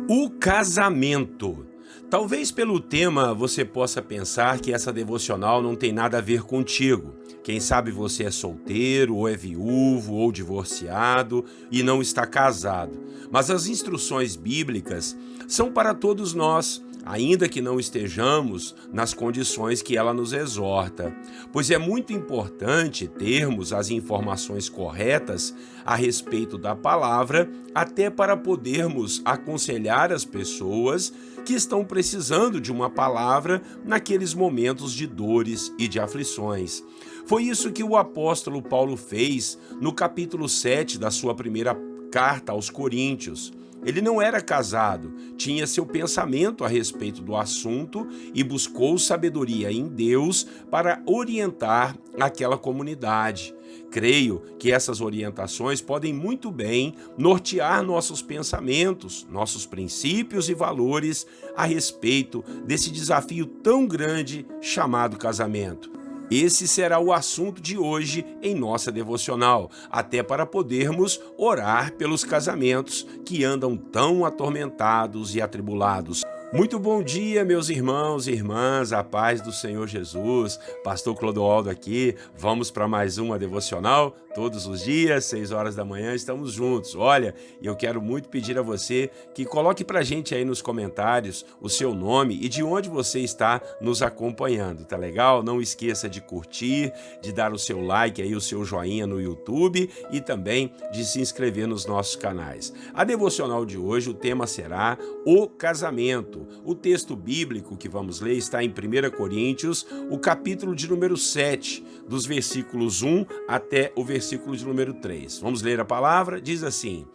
O casamento. Talvez pelo tema você possa pensar que essa devocional não tem nada a ver contigo. Quem sabe você é solteiro, ou é viúvo, ou divorciado e não está casado. Mas as instruções bíblicas são para todos nós, ainda que não estejamos nas condições que ela nos exorta, pois é muito importante termos as informações corretas a respeito da palavra, até para podermos aconselhar as pessoas que estão precisando de uma palavra naqueles momentos de dores e de aflições. Foi isso que o apóstolo Paulo fez no capítulo 7 da sua primeira carta aos Coríntios. Ele não era casado, tinha seu pensamento a respeito do assunto e buscou sabedoria em Deus para orientar aquela comunidade. Creio que essas orientações podem muito bem nortear nossos pensamentos, nossos princípios e valores a respeito desse desafio tão grande chamado casamento. Esse será o assunto de hoje em nossa devocional, até para podermos orar pelos casamentos que andam tão atormentados e atribulados. Muito bom dia, meus irmãos e irmãs, a paz do Senhor Jesus. Pastor Clodoaldo aqui, vamos para mais uma devocional. Todos os dias, 6 horas da manhã, estamos juntos. Olha, eu quero muito pedir a você que coloque para a gente aí nos comentários o seu nome e de onde você está nos acompanhando, tá legal? Não esqueça de curtir, de dar o seu like aí, o seu joinha no YouTube e também de se inscrever nos nossos canais. A devocional de hoje, o tema será o casamento. O texto bíblico que vamos ler está em 1 Coríntios, o capítulo de número 7, dos versículos 1 até o versículo de número 3. Vamos ler a palavra? Diz assim: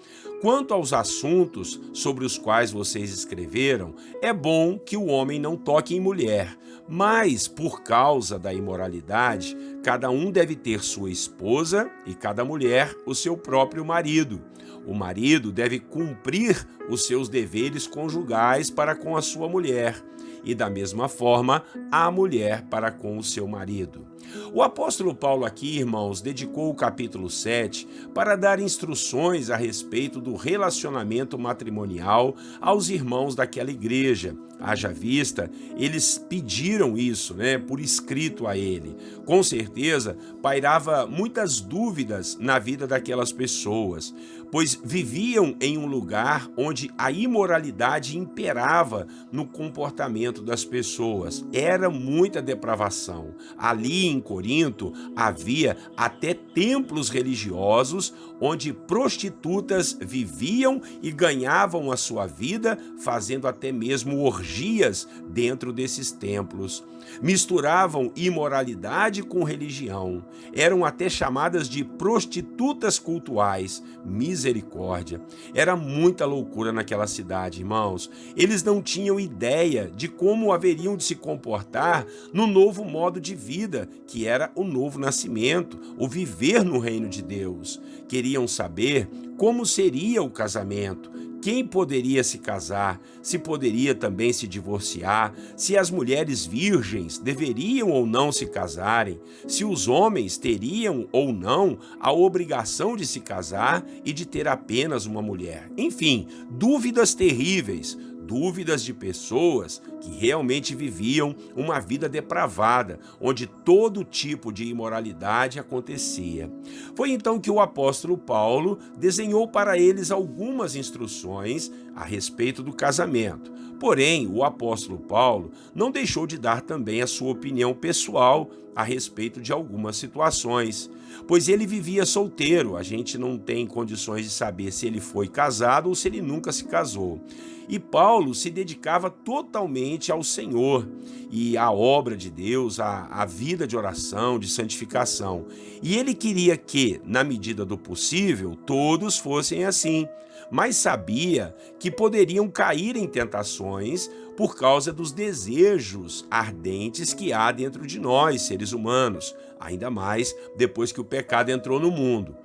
quanto aos assuntos sobre os quais vocês escreveram, é bom que o homem não toque em mulher, mas, por causa da imoralidade, cada um deve ter sua esposa e cada mulher o seu próprio marido. O marido deve cumprir os seus deveres conjugais para com a sua mulher, e da mesma forma a mulher para com o seu marido. O apóstolo Paulo aqui, irmãos, dedicou o capítulo 7 para dar instruções a respeito do relacionamento matrimonial aos irmãos daquela igreja. Haja vista, eles pediram isso, por escrito a ele. Com certeza, pairava muitas dúvidas na vida daquelas pessoas, pois viviam em um lugar onde a imoralidade imperava no comportamento das pessoas. Era muita depravação. Ali em Corinto havia até templos religiosos onde prostitutas viviam e ganhavam a sua vida, fazendo até mesmo orgias dentro desses templos. Misturavam imoralidade com religião. Eram até chamadas de prostitutas cultuais. Misericórdia. Era muita loucura naquela cidade, irmãos. Eles não tinham ideia de como haveriam de se comportar no novo modo de vida, que era o novo nascimento, o viver no reino de Deus. Queriam saber como seria o casamento, quem poderia se casar, se poderia também se divorciar, se as mulheres virgens deveriam ou não se casarem, se os homens teriam ou não a obrigação de se casar e de ter apenas uma mulher. Enfim, dúvidas terríveis, dúvidas de pessoas que realmente viviam uma vida depravada, onde todo tipo de imoralidade acontecia. Foi então que o apóstolo Paulo desenhou para eles algumas instruções a respeito do casamento. Porém, o apóstolo Paulo não deixou de dar também a sua opinião pessoal a respeito de algumas situações, pois ele vivia solteiro. A gente não tem condições de saber se ele foi casado ou se ele nunca se casou. E Paulo se dedicava totalmente ao Senhor e à obra de Deus, à vida de oração, de santificação. E ele queria que, na medida do possível, todos fossem assim, mas sabia que poderiam cair em tentações por causa dos desejos ardentes que há dentro de nós, seres humanos, ainda mais depois que o pecado entrou no mundo.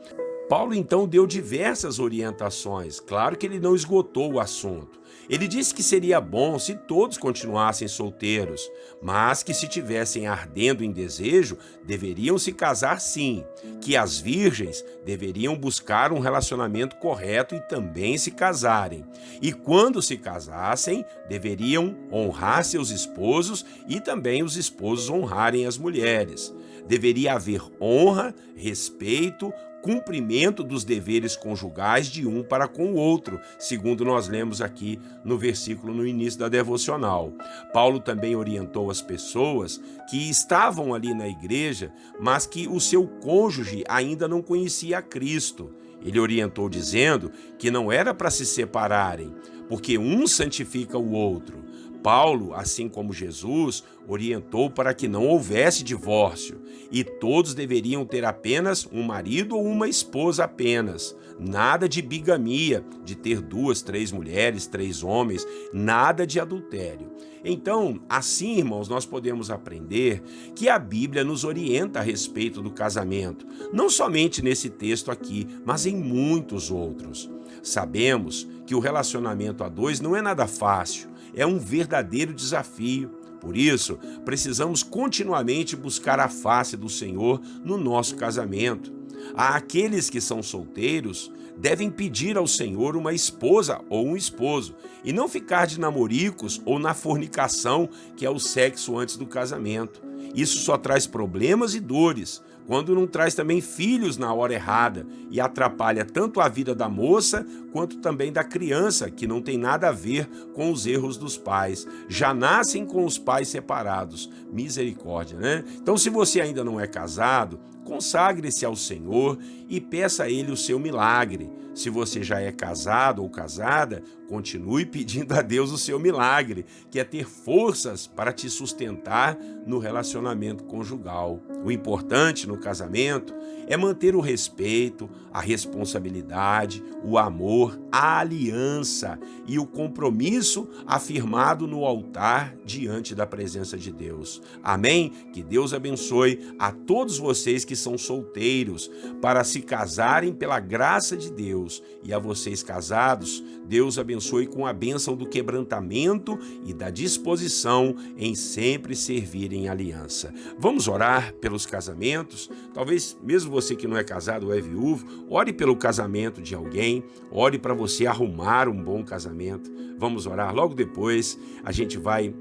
Paulo então deu diversas orientações, claro que ele não esgotou o assunto. Ele disse que seria bom se todos continuassem solteiros, mas que se tivessem ardendo em desejo, deveriam se casar sim, que as virgens deveriam buscar um relacionamento correto e também se casarem. E quando se casassem, deveriam honrar seus esposos e também os esposos honrarem as mulheres. Deveria haver honra, respeito, cumprimento dos deveres conjugais de um para com o outro, segundo nós lemos aqui no versículo no início da devocional. Paulo também orientou as pessoas que estavam ali na igreja, mas que o seu cônjuge ainda não conhecia a Cristo. Ele orientou dizendo que não era para se separarem, porque um santifica o outro. Paulo, assim como Jesus, orientou para que não houvesse divórcio e todos deveriam ter apenas um marido ou uma esposa apenas. Nada de bigamia, de ter 2, 3 mulheres, 3 homens, nada de adultério. Então, assim, irmãos, nós podemos aprender que a Bíblia nos orienta a respeito do casamento, não somente nesse texto aqui, mas em muitos outros. Sabemos que o relacionamento a dois não é nada fácil, é um verdadeiro desafio. Por isso, precisamos continuamente buscar a face do Senhor no nosso casamento. Aqueles que são solteiros devem pedir ao Senhor uma esposa ou um esposo e não ficar de namoricos ou na fornicação, que é o sexo antes do casamento. Isso só traz problemas e dores, quando não traz também filhos na hora errada e atrapalha tanto a vida da moça quanto também da criança, que não tem nada a ver com os erros dos pais. Já nascem com os pais separados. Misericórdia, né? Então, se você ainda não é casado, consagre-se ao Senhor e peça a Ele o seu milagre. Se você já é casado ou casada, continue pedindo a Deus o seu milagre, que é ter forças para te sustentar no relacionamento conjugal. O importante no casamento é manter o respeito, a responsabilidade, o amor, a aliança e o compromisso afirmado no altar diante da presença de Deus. Amém? Que Deus abençoe a todos vocês que são solteiros para se casarem pela graça de Deus. E a vocês casados, Deus abençoe com a bênção do quebrantamento e da disposição em sempre servir em aliança. Vamos orar pelos casamentos? Talvez mesmo você que não é casado ou é viúvo, ore pelo casamento de alguém, ore para você arrumar um bom casamento. Vamos orar? Logo depois a gente vai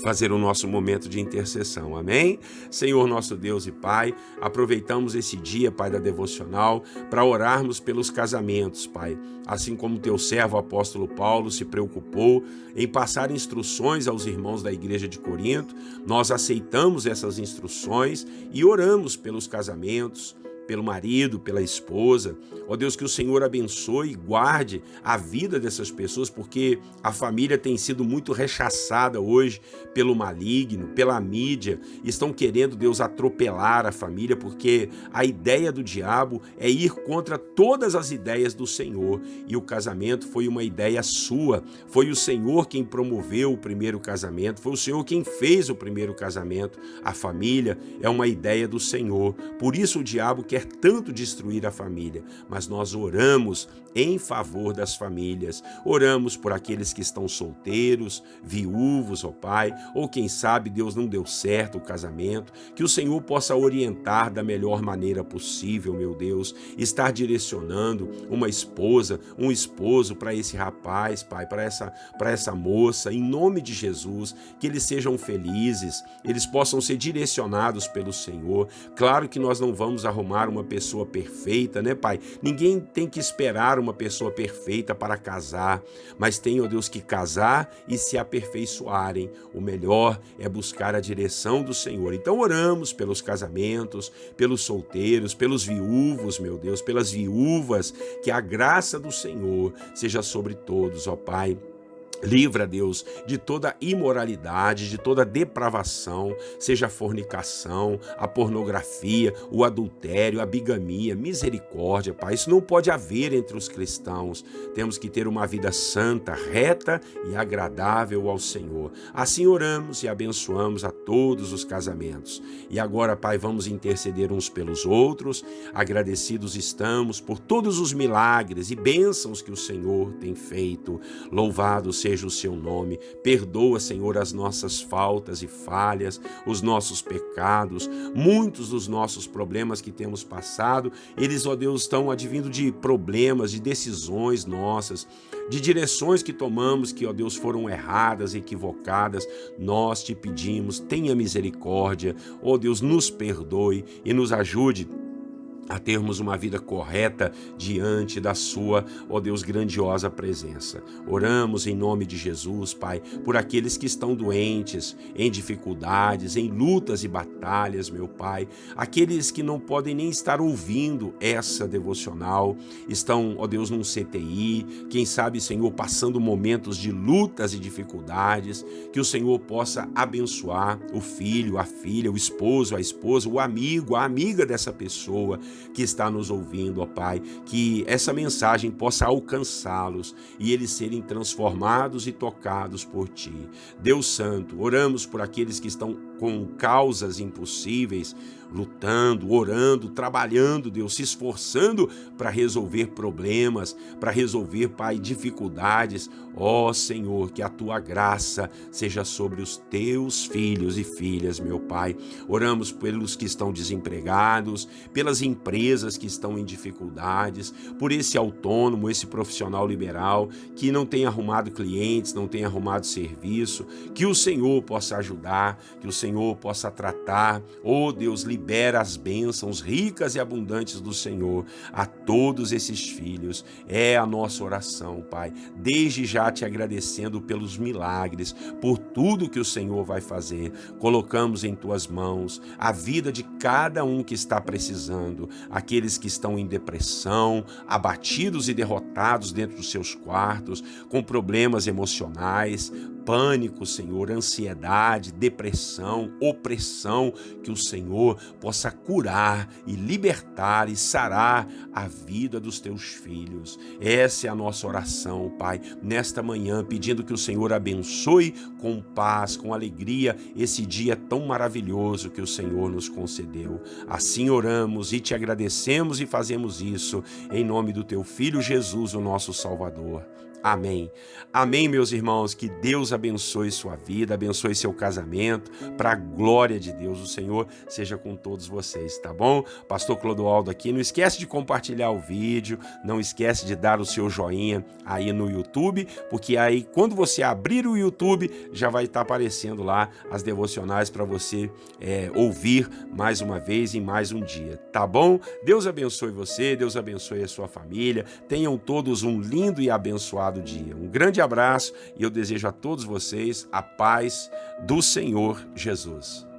fazer o nosso momento de intercessão, amém? Senhor nosso Deus e Pai, aproveitamos esse dia, Pai, da devocional, para orarmos pelos casamentos, Pai. Assim como teu servo o apóstolo Paulo se preocupou em passar instruções aos irmãos da igreja de Corinto, nós aceitamos essas instruções e oramos pelos casamentos, pelo marido, pela esposa. Ó Deus, que o Senhor abençoe e guarde a vida dessas pessoas, porque a família tem sido muito rechaçada hoje pelo maligno, pela mídia. Estão querendo, Deus, atropelar a família, porque a ideia do diabo é ir contra todas as ideias do Senhor. E o casamento foi uma ideia sua. Foi o Senhor quem promoveu o primeiro casamento, foi o Senhor quem fez o primeiro casamento. A família é uma ideia do Senhor. Por isso o diabo quer tanto destruir a família, mas nós oramos em favor das famílias, oramos por aqueles que estão solteiros, viúvos, ó Pai, ou quem sabe Deus não deu certo o casamento, que o Senhor possa orientar da melhor maneira possível, meu Deus, estar direcionando uma esposa, um esposo para esse rapaz, Pai, para essa moça, em nome de Jesus, que eles sejam felizes, eles possam ser direcionados pelo Senhor. Claro que nós não vamos arrumar uma pessoa perfeita, né, Pai? Ninguém tem que esperar uma pessoa perfeita para casar, mas tem, ó Deus, que casar e se aperfeiçoarem. O melhor é buscar a direção do Senhor. Então oramos pelos casamentos, pelos solteiros, pelos viúvos, meu Deus, pelas viúvas, que a graça do Senhor seja sobre todos, ó Pai. Livra, Deus, de toda imoralidade, de toda depravação, seja a fornicação, a pornografia, o adultério, a bigamia, misericórdia, Pai. Isso não pode haver entre os cristãos. Temos que ter uma vida santa, reta e agradável ao Senhor. Assim oramos e abençoamos a todos os casamentos. E agora, Pai, vamos interceder uns pelos outros. Agradecidos estamos por todos os milagres e bênçãos que o Senhor tem feito. Louvado seja o seu nome. Perdoa, Senhor, as nossas faltas e falhas, os nossos pecados. Muitos dos nossos problemas que temos passado, eles, ó Deus, estão advindo de problemas, de decisões nossas, de direções que tomamos que, ó Deus, foram erradas, equivocadas. Nós te pedimos, tenha misericórdia, ó Deus, nos perdoe e nos ajude a termos uma vida correta diante da sua, ó Deus, grandiosa presença. Oramos em nome de Jesus, Pai, por aqueles que estão doentes, em dificuldades, em lutas e batalhas, meu Pai, aqueles que não podem nem estar ouvindo essa devocional, estão, ó Deus, num CTI, quem sabe, Senhor, passando momentos de lutas e dificuldades, que o Senhor possa abençoar o filho, a filha, o esposo, a esposa, o amigo, a amiga dessa pessoa que está nos ouvindo, ó Pai, que essa mensagem possa alcançá-los e eles serem transformados e tocados por Ti. Deus Santo, oramos por aqueles que estão com causas impossíveis, lutando, orando, trabalhando, Deus, se esforçando para resolver problemas, para resolver, Pai, dificuldades. Ó Senhor, que a Tua graça seja sobre os Teus filhos e filhas, meu Pai. Oramos pelos que estão desempregados, pelas empresas que estão em dificuldades, por esse autônomo, esse profissional liberal que não tem arrumado clientes, não tem arrumado serviço, que o Senhor possa ajudar, que o Senhor possa tratar. Ó Deus, libera as bênçãos ricas e abundantes do Senhor a todos esses filhos. É a nossa oração, Pai, desde já te agradecendo pelos milagres, por tudo que o Senhor vai fazer. Colocamos em Tuas mãos a vida de cada um que está precisando, aqueles que estão em depressão, abatidos e derrotados dentro dos seus quartos, com problemas emocionais, pânico, Senhor, ansiedade, depressão, opressão, que o Senhor possa curar e libertar e sarar a vida dos Teus filhos. Essa é a nossa oração, Pai, nesta manhã, pedindo que o Senhor abençoe com paz, com alegria, esse dia tão maravilhoso que o Senhor nos concedeu. Assim oramos e te agradecemos e fazemos isso em nome do Teu Filho Jesus, o nosso Salvador. Amém. Amém, meus irmãos, que Deus abençoe sua vida, abençoe seu casamento, para a glória de Deus. O Senhor seja com todos vocês, tá bom? Pastor Clodoaldo aqui. Não esquece de compartilhar o vídeo, não esquece de dar o seu joinha aí no YouTube, porque aí quando você abrir o YouTube, já vai estar aparecendo lá as devocionais para você ouvir mais uma vez em mais um dia, tá bom? Deus abençoe você, Deus abençoe a sua família, tenham todos um lindo e abençoado dia. Um grande abraço e eu desejo a todos vocês a paz do Senhor Jesus.